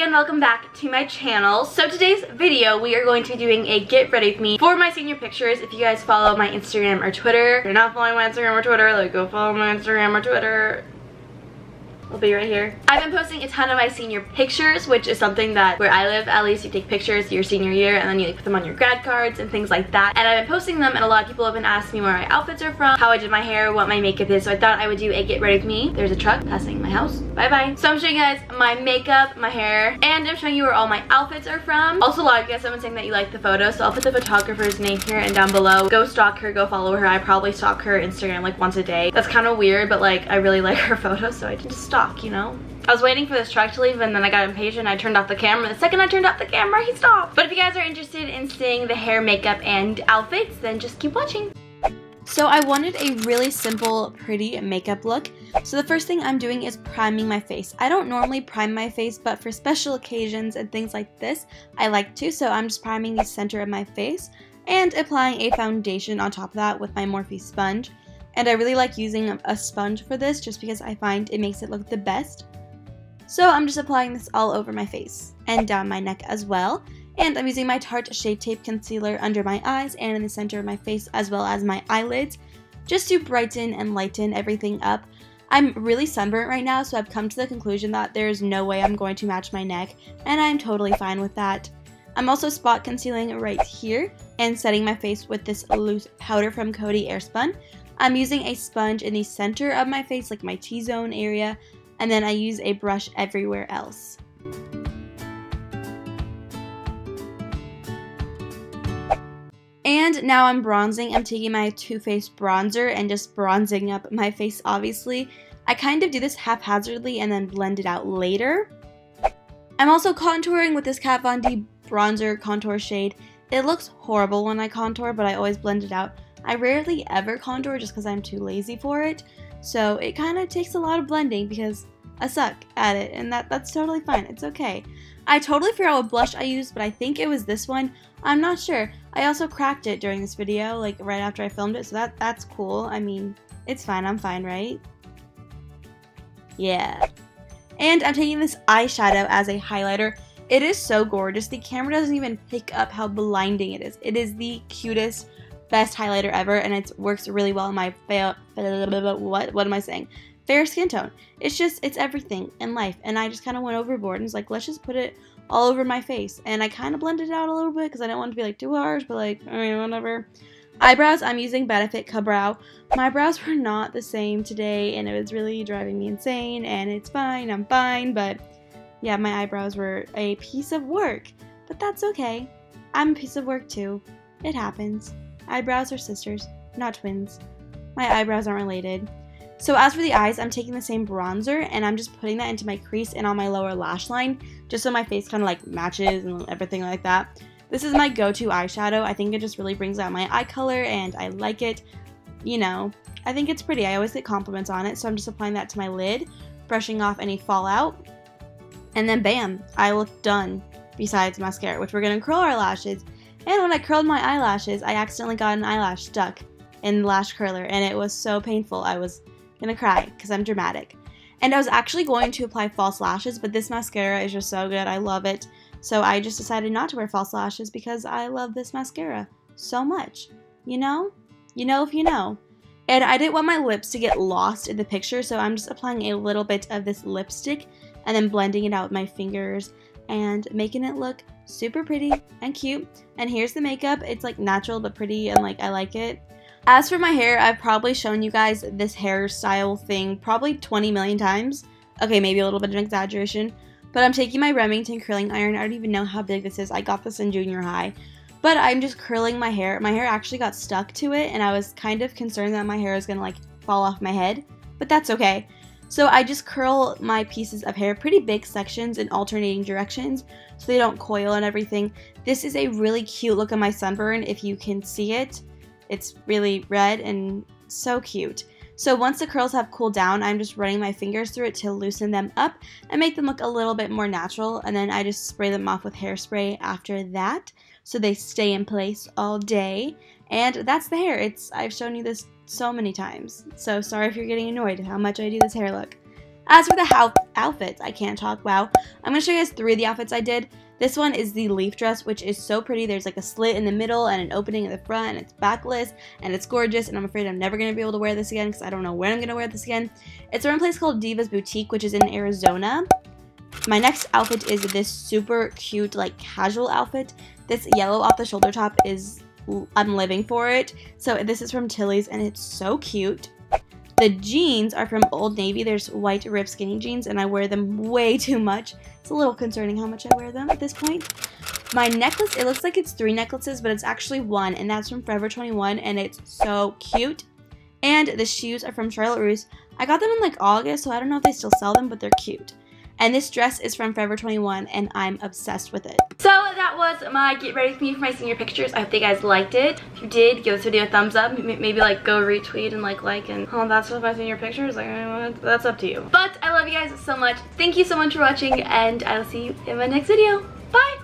and welcome back to my channel. So today's video, we are going to be doing a get ready with me for my senior pictures. If you guys follow my Instagram or Twitter, if you're not following my Instagram or Twitter, like go follow my Instagram or Twitter. I'll be right here. I've been posting a ton of my senior pictures, which is something that where I live, at least, you take pictures your senior year and then you like put them on your grad cards and things like that. And I've been posting them and a lot of people have been asking me where my outfits are from, how I did my hair, what my makeup is. So I thought I would do a get ready with me. There's a truck passing my house. Bye bye. So I'm showing you guys my makeup, my hair, and I'm showing you where all my outfits are from. Also, a lot of you guys have been saying that you like the photo, so I'll put the photographer's name here and down below. Go stalk her, go follow her. I probably stalk her Instagram like once a day. That's kind of weird, but like I really like her photos, so I just stalk, you know? I was waiting for this truck to leave and then I got impatient. I turned off the camera. The second I turned off the camera, he stopped. But if you guys are interested in seeing the hair, makeup, and outfits, then just keep watching. So I wanted a really simple, pretty makeup look. So the first thing I'm doing is priming my face. I don't normally prime my face, but for special occasions and things like this, I like to. So I'm just priming the center of my face and applying a foundation on top of that with my Morphe sponge. And I really like using a sponge for this just because I find it makes it look the best. So I'm just applying this all over my face and down my neck as well. And I'm using my Tarte Shape Tape Concealer under my eyes and in the center of my face as well as my eyelids just to brighten and lighten everything up. I'm really sunburnt right now, so I've come to the conclusion that there's no way I'm going to match my neck, and I'm totally fine with that. I'm also spot concealing right here and setting my face with this loose powder from Coty Airspun. I'm using a sponge in the center of my face, like my T-zone area, and then I use a brush everywhere else. And now I'm bronzing. I'm taking my Too Faced bronzer and just bronzing up my face, obviously. I kind of do this haphazardly and then blend it out later. I'm also contouring with this Kat Von D bronzer contour shade. It looks horrible when I contour, but I always blend it out. I rarely ever contour just because I'm too lazy for it. So it kind of takes a lot of blending because I suck at it, and that's totally fine. It's okay. I totally forgot what blush I used, but I think it was this one. I'm not sure. I also cracked it during this video, like right after I filmed it, so that's cool. I mean, it's fine. I'm fine, right? Yeah. And I'm taking this eyeshadow as a highlighter. It is so gorgeous. The camera doesn't even pick up how blinding it is. It is the cutest, best highlighter ever, and it works really well in my what am I saying? Fair skin tone. It's everything in life, and I just kind of went overboard and was like, let's just put it all over my face, and I kind of blended it out a little bit because I didn't want it to be like too harsh, but like, I mean, whatever. Eyebrows, I'm using Benefit Ka-Brow. My brows were not the same today, and it was really driving me insane, and it's fine, I'm fine, but yeah, my eyebrows were a piece of work, but that's okay. I'm a piece of work too. It happens. Eyebrows are sisters, not twins. My eyebrows aren't related. So as for the eyes, I'm taking the same bronzer and I'm just putting that into my crease and on my lower lash line just so my face kind of like matches and everything like that. This is my go-to eyeshadow. I think it just really brings out my eye color and I like it. You know, I think it's pretty. I always get compliments on it, so I'm just applying that to my lid, brushing off any fallout, and then bam, I look done besides mascara, which we're going to curl our lashes. And when I curled my eyelashes, I accidentally got an eyelash stuck in the lash curler and it was so painful. I was gonna cry because I'm dramatic. And I was actually going to apply false lashes, but this mascara is just so good. I love it. So I just decided not to wear false lashes because I love this mascara so much. You know? You know if you know. And I didn't want my lips to get lost in the picture, so I'm just applying a little bit of this lipstick and then blending it out with my fingers and making it look super pretty and cute. And here's the makeup. It's like natural but pretty and like I like it. As for my hair, I've probably shown you guys this hairstyle thing probably 20 million times. Okay, maybe a little bit of an exaggeration. But I'm taking my Remington curling iron. I don't even know how big this is. I got this in junior high. But I'm just curling my hair. My hair actually got stuck to it, and I was kind of concerned that my hair was going to like fall off my head. But that's okay. So I just curl my pieces of hair, pretty big sections in alternating directions, so they don't coil and everything. This is a really cute look on my sunburn, if you can see it. It's really red and so cute. So once the curls have cooled down, I'm just running my fingers through it to loosen them up and make them look a little bit more natural. And then I just spray them off with hairspray after that, so they stay in place all day. And that's the hair. I've shown you this so many times. So sorry if you're getting annoyed how much I do this hair look. As for the outfits, I can't talk, wow. I'm going to show you guys 3 of the outfits I did. This one is the leaf dress, which is so pretty. There's like a slit in the middle and an opening in the front, and it's backless, and it's gorgeous, and I'm afraid I'm never going to be able to wear this again because I don't know when I'm going to wear this again. It's from a place called Diva's Boutique, which is in Arizona. My next outfit is this super cute, like, casual outfit. This yellow off-the-shoulder top is, I'm living for it. So this is from Tilly's, and it's so cute. The jeans are from Old Navy. There's white ripped skinny jeans, and I wear them way too much. It's a little concerning how much I wear them at this point. My necklace, it looks like it's 3 necklaces, but it's actually 1, and that's from Forever 21, and it's so cute. And the shoes are from Charlotte Russe. I got them in like August, so I don't know if they still sell them, but they're cute. And this dress is from Forever 21, and I'm obsessed with it. So that was my get ready with me for my senior pictures. I hope you guys liked it. If you did, give this video a thumbs up. Maybe like go retweet and like and oh, that's what my senior pictures. Like that's up to you. But I love you guys so much. Thank you so much for watching, and I will see you in my next video. Bye.